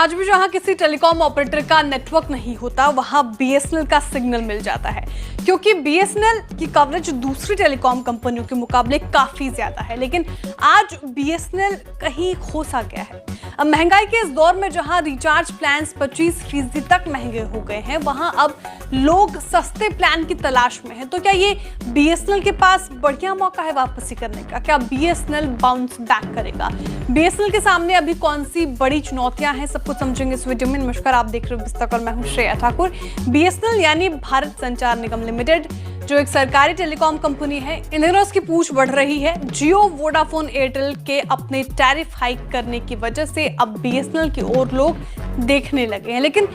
आज भी जहां किसी टेलीकॉम ऑपरेटर का नेटवर्क नहीं होता वहां बीएसएनएल का सिग्नल मिल जाता है, क्योंकि बीएसएनएल की कवरेज दूसरी टेलीकॉम कंपनियों के मुकाबले काफी ज्यादा है। लेकिन आज बीएसएनएल कहीं खो सा गया है। अब महंगाई के इस दौर में जहां रिचार्ज प्लान्स 25% तक महंगे हो गए हैं, वहां अब लोग सस्ते प्लान की तलाश में हैं। तो क्या ये बीएसएनएल के पास बढ़िया मौका है वापसी करने का? क्या बीएसएनएल बाउंस बैक करेगा? बीएसएनएल के सामने अभी कौन सी बड़ी चुनौतियां हैं, सब कुछ समझेंगे इस वीडियो में। नमस्कार, आप देख रहे हो बिस्तक और मैं हूं श्रेया ठाकुर। बीएसएनएल यानी भारत संचार निगम लिमिटेड, जो एक सरकारी टेलीकॉम कंपनी है, इन दिनों उसकी पूछ बढ़ रही है। जियो, वोडाफोन, एयरटेल के अपने टैरिफ हाइक करने की वजह से अब बीएसएनएल की ओर लोग देखने लगे हैं। लेकिन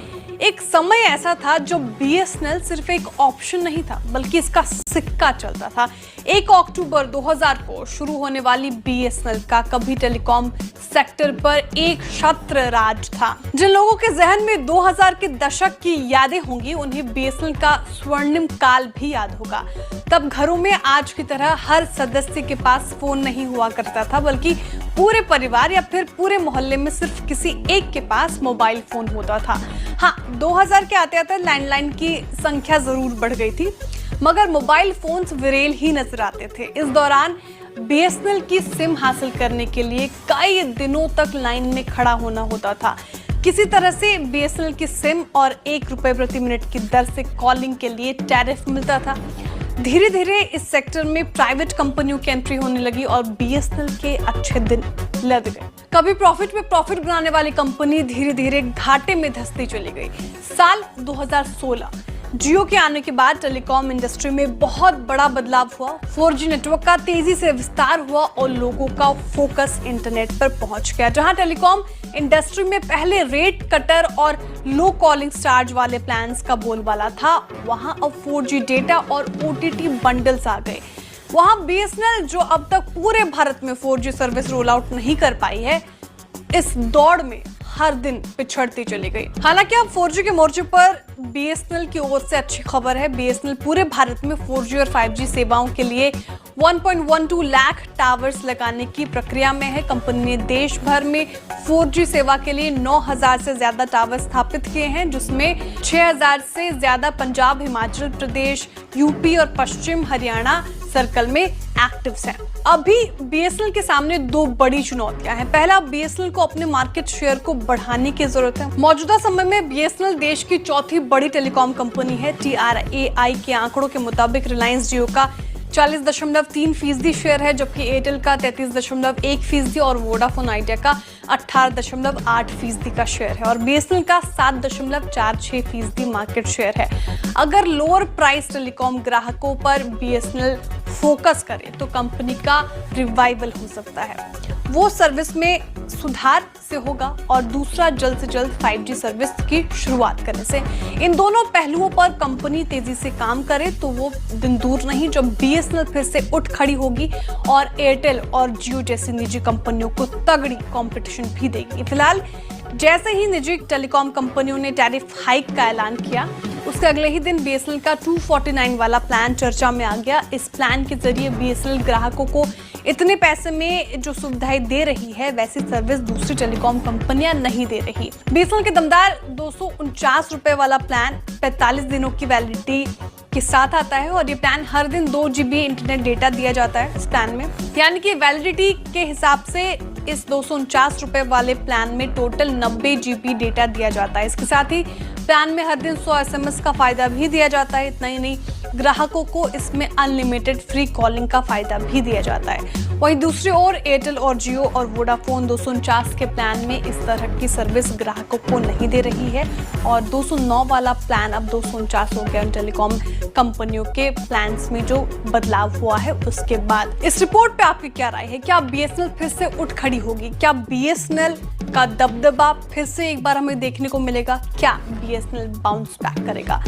एक समय ऐसा था जो बीएसएनएल सिर्फ एक ऑप्शन नहीं था, बल्कि इसका सिक्का चलता था। 1 अक्टूबर 2000 को शुरू होने वाली बीएसएनएल का कभी टेलीकॉम सेक्टर पर एक छत्र राज था। जिन लोगों के जहन में 2000 के दशक की यादें होंगी, उन्हें बीएसएनएल का स्वर्णिम काल भी याद होगा। तब घरों में आज की तरह हर सदस्य के पास फोन नहीं हुआ करता था, बल्कि पूरे परिवार या फिर पूरे मोहल्ले में सिर्फ किसी एक के पास मोबाइल फोन होता था। हाँ, 2000 के आते आते लैंडलाइन की संख्या जरूर बढ़ गई थी, मगर मोबाइल फोन्स विरेल ही नजर आते थे। इस दौरान बीएसएनएल की सिम हासिल करने के लिए कई दिनों तक लाइन में खड़ा होना होता था। किसी तरह से बीएसएनएल की सिम और ₹1 प्रति मिनट की दर से कॉलिंग के लिए टैरिफ मिलता था। धीरे धीरे इस सेक्टर में प्राइवेट कंपनियों की एंट्री होने लगी और बीएसएनएल के अच्छे दिन लद गए। कभी प्रॉफिट में प्रॉफिट बनाने वाली कंपनी धीरे धीरे घाटे में धंसती चली गई। साल 2016 जियो के आने के बाद टेलीकॉम इंडस्ट्री में बहुत बड़ा बदलाव हुआ। 4G नेटवर्क का तेजी से विस्तार हुआ और लोगों का फोकस इंटरनेट पर पहुंच गया। जहां टेलीकॉम इंडस्ट्री में पहले रेट कटर और लो कॉलिंग चार्ज वाले प्लान्स का बोलबाला था, वहां अब 4G डेटा और OTT बंडल्स आ गए। वहां बीएसएनएल, जो अब तक पूरे भारत में 4G सर्विस रोल आउट नहीं कर पाई है, इस दौड़ में हर दिन पिछड़ती चली गई। हालांकि अब 4G के मोर्चे पर बीएसएनएल की ओर से अच्छी खबर है। बीएसएनएल पूरे भारत में 4G और 5G सेवाओं के लिए 1.12 लाख टावर्स लगाने की प्रक्रिया में है। कंपनी ने देश भर में 4G सेवा के लिए 9000 से ज्यादा टावर स्थापित किए हैं, जिसमें 6000 से ज्यादा पंजाब, हिमाचल प्रदेश, यूपी और पश्चिम हरियाणा सर्कल में एक्टिव्स हैं। अभी बीएसएनएल के सामने दो बड़ी चुनौतियां हैं। पहला, बीएसएनएल को अपने मार्केट शेयर को बढ़ाने की जरूरत है। मौजूदा समय में बीएसएनएल देश की चौथी बड़ी टेलीकॉम कंपनी है। TRAI के आंकड़ों के मुताबिक रिलायंस जियो का 40.3% शेयर है, जबकि एयरटेल का 33.1% और वोडाफोन आइडिया का 18.8% का शेयर है और बीएसएनएल का 7.46% मार्केट शेयर है। अगर लोअर प्राइस टेलीकॉम ग्राहकों पर बीएसएनएल फोकस करे तो कंपनी का रिवाइवल हो सकता है। वो सर्विस में सुधार से होगा और दूसरा जल्द से जल्द 5G सर्विस की शुरुआत करने से। इन दोनों पहलुओं पर कंपनी तेजी से काम करे तो वो दिन दूर नहीं जब बीएसएनएल फिर से उठ खड़ी होगी और एयरटेल और जियो जैसी निजी कंपनियों को तगड़ी कंपटीशन भी देगी। फिलहाल जैसे ही निजी टेलीकॉम कंपनियों ने टैरिफ हाइक का ऐलान किया, उसके अगले ही दिन बीएसएनएल का 249 वाला प्लान चर्चा में आ गया। इस प्लान के जरिए बीएसएनएल ग्राहकों को इतने पैसे में जो सुविधाएं दे रही है, वैसी सर्विस दूसरी टेलीकॉम कंपनियां नहीं दे रही। बीएसएनएल के दमदार ₹249 वाला प्लान 45 दिनों की वैलिडिटी के साथ आता है और ये प्लान हर दिन 2 GB इंटरनेट डेटा दिया जाता है इस प्लान में। यानी कि वैलिडिटी के हिसाब से इस ₹249 वाले प्लान में टोटल 90 GB डेटा दिया जाता है। इसके साथ ही प्लान में हर दिन 100 SMS का फायदा भी दिया जाता है। इतना ही नहीं, ग्राहकों को इसमें अनलिमिटेड फ्री कॉलिंग का फायदा भी दिया जाता है। वहीं दूसरी ओर एयरटेल और जियो और वोडाफोन 249 के प्लान में इस तरह की सर्विस ग्राहकों को नहीं दे रही है और 209 वाला प्लान अब 249 हो गया। टेलीकॉम कंपनियों के प्लान्स में जो बदलाव हुआ है उसके बाद। इस रिपोर्ट पे आपकी क्या राय है? क्या बीएसएनएल फिर से उठ खड़ी होगी? क्या बीएसएनएल का दबदबा फिर से एक बार हमें देखने को मिलेगा? क्या बीएसएनएल बाउंस बैक करेगा?